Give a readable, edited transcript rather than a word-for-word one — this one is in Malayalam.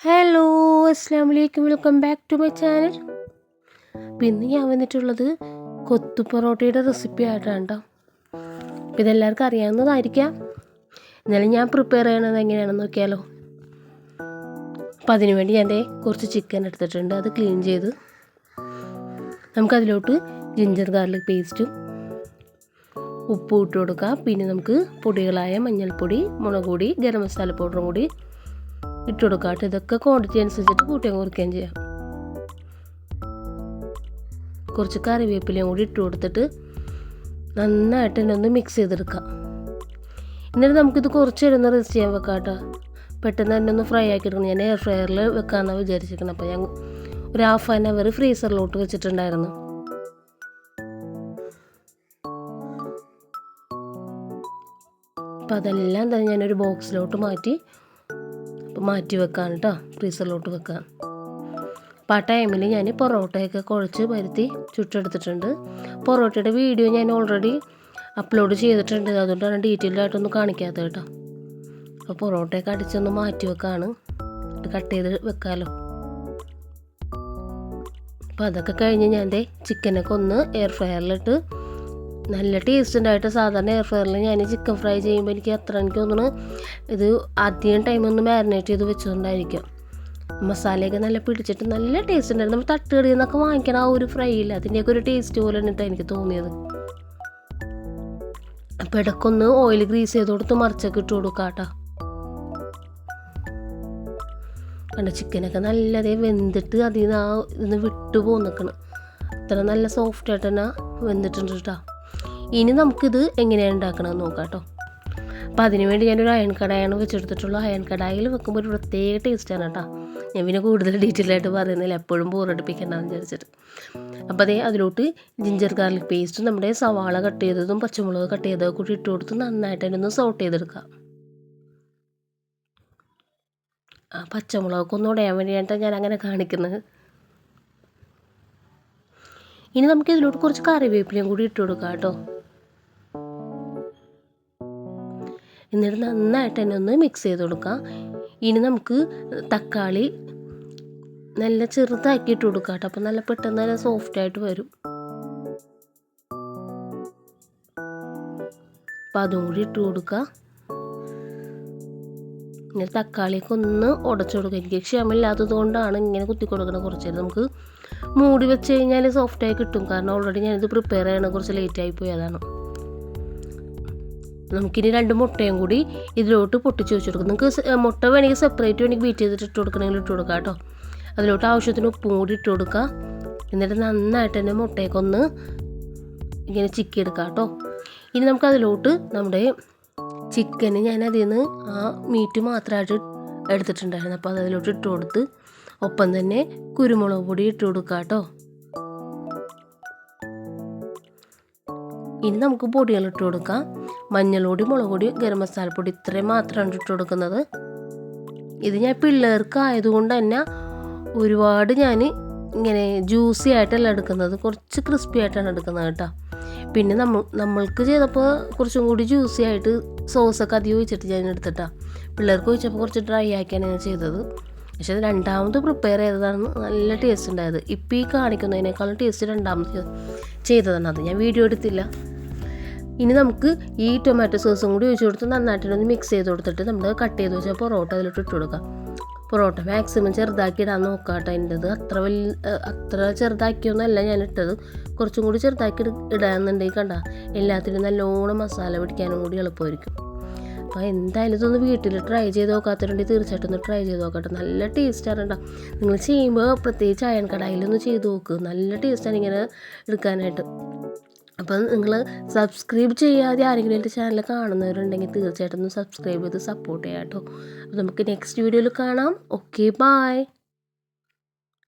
ഹലോ, അസ്സാം വലൈക്കും, welcome back to my channel. അപ്പോൾ ഇന്ന് ഞാൻ വന്നിട്ടുള്ളത് കൊത്തു പൊറോട്ടയുടെ റെസിപ്പി ആയിട്ടാണ് കേട്ടോ. അപ്പോൾ ഇതെല്ലാവർക്കും അറിയാവുന്നതായിരിക്കാം. എന്നാലും ഞാൻ പ്രിപ്പയർ ചെയ്യണത് എങ്ങനെയാണെന്ന് നോക്കിയാലോ. അപ്പോൾ അതിനു വേണ്ടി ഞാൻ കുറച്ച് ചിക്കൻ എടുത്തിട്ടുണ്ട്. അത് ക്ലീൻ ചെയ്ത് നമുക്കതിലോട്ട് ജിഞ്ചർ ഗാർലിക് പേസ്റ്റും ഉപ്പും ഇട്ട് കൊടുക്കാം. പിന്നെ നമുക്ക് പൊടികളായ മഞ്ഞൾപ്പൊടി, മുളക് പൊടി, ഗരം മസാല പൗഡറും കൂടി ഇട്ട് കൊടുക്കാം. ഇതൊക്കെ ക്വാണ്ടിറ്റി അനുസരിച്ചിട്ട് കൂട്ടുകയും കുറയ്ക്കുകയും ചെയ്യാം. കുറച്ച് കറിവേപ്പിലയും കൂടി ഇട്ട് കൊടുത്തിട്ട് നന്നായിട്ട് തന്നെ ഒന്ന് മിക്സ് ചെയ്തെടുക്കാം. എന്നിട്ട് നമുക്കിത് കുറച്ച് നേരം റെസ്റ്റ് ചെയ്യാൻ വെക്കാം കേട്ടോ. പെട്ടെന്ന് തന്നെ ഒന്ന് ഫ്രൈ ആക്കി എടുക്കണം. ഞാൻ എയർ ഫ്രയറിൽ വെക്കാമെന്നാണ് വിചാരിച്ചിരിക്കണം. അപ്പോൾ ഞാൻ ഒരു ഹാഫ് ആൻ അവർ ഫ്രീസറിലോട്ട് വെച്ചിട്ടുണ്ടായിരുന്നു. അപ്പോൾ അതെല്ലാം തന്നെ ഞാനൊരു ബോക്സിലോട്ട് മാറ്റി വെക്കാൻ കേട്ടോ, ഫ്രീസറിലോട്ട് വെക്കാം. അപ്പോൾ ആ ടൈമിൽ ഞാൻ പൊറോട്ടയൊക്കെ കുഴച്ച് പരുത്തി ചുട്ടെടുത്തിട്ടുണ്ട്. പൊറോട്ടയുടെ വീഡിയോ ഞാൻ ഓൾറെഡി അപ്ലോഡ് ചെയ്തിട്ടുണ്ട്. അതുകൊണ്ടാണ് ഡീറ്റെയിൽഡ് ആയിട്ടൊന്നും കാണിക്കാത്തത് കേട്ടോ. അപ്പോൾ പൊറോട്ടയൊക്കെ അടിച്ചൊന്ന് മാറ്റി വെക്കാണ്, കട്ട് ചെയ്ത് വെക്കാമല്ലോ. അപ്പോൾ അതൊക്കെ കഴിഞ്ഞ് ഞാൻ ചിക്കനൊക്കെ ഒന്ന് എയർ ഫ്രയറിലിട്ട് നല്ല ടേസ്റ്റ് ഉണ്ടായിട്ട്. സാധാരണ എയർ ഫ്രയറിൽ ഞാൻ ചിക്കൻ ഫ്രൈ ചെയ്യുമ്പോൾ എനിക്ക് തോന്നുന്നു ഇത് അധികം ടൈമൊന്ന് മാരിനേറ്റ് ചെയ്ത് വെച്ചതുകൊണ്ടായിരിക്കും. മസാലയൊക്കെ നല്ല പിടിച്ചിട്ട് നല്ല ടേസ്റ്റ് ഉണ്ടായിരുന്നു. നമ്മൾ തട്ടുകടയിൽ നിന്നൊക്കെ വാങ്ങിക്കണം ആ ഒരു ഫ്രൈ ഇല്ല, അതിൻ്റെയൊക്കെ ഒരു ടേസ്റ്റ് പോലെ എന്നിട്ടാണ് എനിക്ക് തോന്നിയത്. അപ്പോൾ ഇടയ്ക്കൊന്ന് ഓയിൽ ഗ്രീസ് ചെയ്ത് കൊടുത്ത് മറിച്ചൊക്കെ ഇട്ട് കൊടുക്കാം കേട്ടോ. കണ്ട ചിക്കനൊക്കെ നല്ലതേ വെന്തിട്ട് അതിൽ നിന്ന് ഇതൊന്ന് വിട്ടു പോന്നിക്കണം. അത്ര നല്ല സോഫ്റ്റായിട്ട് തന്നെ വെന്തിട്ടുണ്ട് കേട്ടോ. ഇനി നമുക്കിത് എങ്ങനെയാണ് ഉണ്ടാക്കണമെന്ന് നോക്കാം കേട്ടോ. അപ്പോൾ അതിനുവേണ്ടി ഞാനൊരു അയൺ കടായാണ് വെച്ചെടുത്തിട്ടുള്ളൂ. അയൺ കടായിൽ വെക്കുമ്പോൾ ഒരു പ്രത്യേക ടേസ്റ്റാണ് കേട്ടോ. ഞാൻ പിന്നെ കൂടുതൽ ഡീറ്റെയിൽ ആയിട്ട് പറയുന്നില്ല, എപ്പോഴും ബോറടിപ്പിക്കണ്ടെന്ന് വിചാരിച്ചിട്ട്. അപ്പോൾ അതിലോട്ട് ജിഞ്ചർ ഗാർലിക് പേസ്റ്റും നമ്മുടെ സവാള കട്ട് ചെയ്തതും പച്ചമുളക് കട്ട് ചെയ്തതും കൂടി ഇട്ട് കൊടുത്ത് നന്നായിട്ട് അതിനൊന്ന് സോട്ട് ചെയ്തെടുക്കാം. ആ പച്ചമുളകൊക്കെ ഒന്ന് ഉടയാൻ വേണ്ടിയിട്ടാണ് ഞാൻ അങ്ങനെ കാണിക്കുന്നത്. ഇനി നമുക്ക് ഇതിലോട്ട് കുറച്ച് കറിവേപ്പിലയും കൂടി ഇട്ട് കൊടുക്കാം കേട്ടോ. എന്നിട്ട് നന്നായിട്ട് തന്നെ ഒന്ന് മിക്സ് ചെയ്ത് കൊടുക്കാം. ഇനി നമുക്ക് തക്കാളി നല്ല ചെറുതാക്കി ഇട്ട് കൊടുക്കാം കേട്ടോ. അപ്പോൾ നല്ല പെട്ടെന്ന് തന്നെ സോഫ്റ്റായിട്ട് വരും. അപ്പം അതും കൂടി ഇട്ട് കൊടുക്കുക. ഇങ്ങനെ തക്കാളിയൊക്കെ ഒന്ന് ഉടച്ചു കൊടുക്കുക. എനിക്ക് ക്ഷമയില്ലാത്തത് കൊണ്ടാണ് ഇങ്ങനെ കുത്തി കൊടുക്കണം. കുറച്ച് നേരം നമുക്ക് മൂടി വെച്ച് കഴിഞ്ഞാൽ സോഫ്റ്റായി കിട്ടും. കാരണം ഓൾറെഡി ഞാനിത് പ്രിപ്പയർ ചെയ്യണം കുറച്ച് ലേറ്റായി പോയി, അതാണ്. നമുക്കിനി 2 മുട്ടയും കൂടി ഇതിലോട്ട് പൊട്ടിച്ച് വെച്ച് കൊടുക്കും. നിങ്ങൾക്ക് മുട്ട വേണമെങ്കിൽ സെപ്പറേറ്റ് വേണമെങ്കിൽ ബീറ്റ് ചെയ്തിട്ട് ഇട്ട് കൊടുക്കണമെങ്കിൽ ഇട്ട് കൊടുക്കാം കേട്ടോ. അതിലോട്ട് ആവശ്യത്തിന് ഉപ്പും കൂടി ഇട്ട് കൊടുക്കുക. എന്നിട്ട് നന്നായിട്ട് തന്നെ മുട്ടയൊക്കെ ഒന്ന് ഇങ്ങനെ ചിക്കി എടുക്കാം കേട്ടോ. ഇനി നമുക്കതിലോട്ട് നമ്മുടെ ചിക്കന് ഞാൻ അതിൽ നിന്ന് ആ മീറ്റ് മാത്രമായിട്ട് എടുത്തിട്ടുണ്ടായിരുന്നു. അപ്പോൾ അതിലോട്ട് ഇട്ട് കൊടുത്ത് ഒപ്പം തന്നെ കുരുമുളക് പൊടി ഇട്ട് കൊടുക്കാം കേട്ടോ. ഇനി നമുക്ക് പൊടികൾ ഇട്ട് കൊടുക്കാം. മഞ്ഞൾപ്പൊടി, മുളക് പൊടി, ഗരം മസാലപ്പൊടി ഇത്രയും മാത്രമാണ് ഇട്ട് കൊടുക്കുന്നത്. ഇത് ഞാൻ പിള്ളേർക്ക് ആയതുകൊണ്ട് തന്നെ ഒരുപാട് ഞാൻ ഇങ്ങനെ ജ്യൂസി ആയിട്ടല്ല എടുക്കുന്നത്, കുറച്ച് ക്രിസ്പി ആയിട്ടാണ് എടുക്കുന്നത് കേട്ടോ. പിന്നെ നമ്മൾക്ക് ചെയ്തപ്പോൾ കുറച്ചും കൂടി ജ്യൂസി ആയിട്ട് സോസൊക്കെ അധികം ഒഴിച്ചിട്ട് ഞാൻ എടുത്തിട്ടാണ്. പിള്ളേർക്ക് ഒഴിച്ചപ്പോൾ കുറച്ച് ഡ്രൈ ആക്കിയാണ് ഞാൻ ചെയ്തത്. പക്ഷേ അത് രണ്ടാമത് പ്രിപ്പയർ ചെയ്തതാണ് നല്ല ടേസ്റ്റ് ഉണ്ടായത്. ഇപ്പോൾ ഈ കാണിക്കുന്നതിനേക്കാളും ടേസ്റ്റ് രണ്ടാമത് ചെയ്തതാണ്. അത് ഞാൻ വീഡിയോ എടുത്തില്ല. ഇനി നമുക്ക് ഈ ടൊമാറ്റോ സോസും കൂടി ഒഴിച്ച് കൊടുത്ത് നന്നായിട്ടൊന്ന് മിക്സ് ചെയ്ത് കൊടുത്തിട്ട് നമ്മൾ കട്ട് ചെയ്ത് വെച്ചാൽ പൊറോട്ട അതിലോട്ട് ഇട്ട് കൊടുക്കാം. പൊറോട്ട മാക്സിമം ചെറുതാക്കി ഇടാൻ നോക്കാം കേട്ടോ. അതിൻ്റെത് അത്ര ചെറുതാക്കിയൊന്നുമല്ല ഞാൻ ഇട്ടത്, കുറച്ചും കൂടി ചെറുതാക്കി ഇടാന്നുണ്ടെങ്കിൽ കണ്ട എല്ലാത്തിനും നല്ലോണം മസാല പിടിക്കാനും കൂടി എളുപ്പമായിരിക്കും. അപ്പോൾ എന്തായാലും ഇതൊന്ന് വീട്ടിൽ ട്രൈ ചെയ്ത് നോക്കാത്തതുണ്ടെങ്കിൽ തീർച്ചയായിട്ടും ഒന്ന് ട്രൈ ചെയ്ത് നോക്കട്ടെ. നല്ല ടേസ്റ്റാണ് കേട്ടോ. നിങ്ങൾ ചെയ്യുമ്പോൾ പ്രത്യേകിച്ച് അയൺ കടായിലൊന്ന് ചെയ്ത് നോക്ക്, നല്ല ടേസ്റ്റാണ് ഇങ്ങനെ എടുക്കാനായിട്ട്. അപ്പം നിങ്ങൾ സബ്സ്ക്രൈബ് ചെയ്യാതെ ആരെങ്കിലും എൻ്റെ ചാനൽ കാണുന്നവരുണ്ടെങ്കിൽ തീർച്ചയായിട്ടും ഒന്ന് സബ്സ്ക്രൈബ് ചെയ്ത് സപ്പോർട്ട് ചെയ്യാം കേട്ടോ. അപ്പോൾ നമുക്ക് നെക്സ്റ്റ് വീഡിയോയിൽ കാണാം. Okay, by.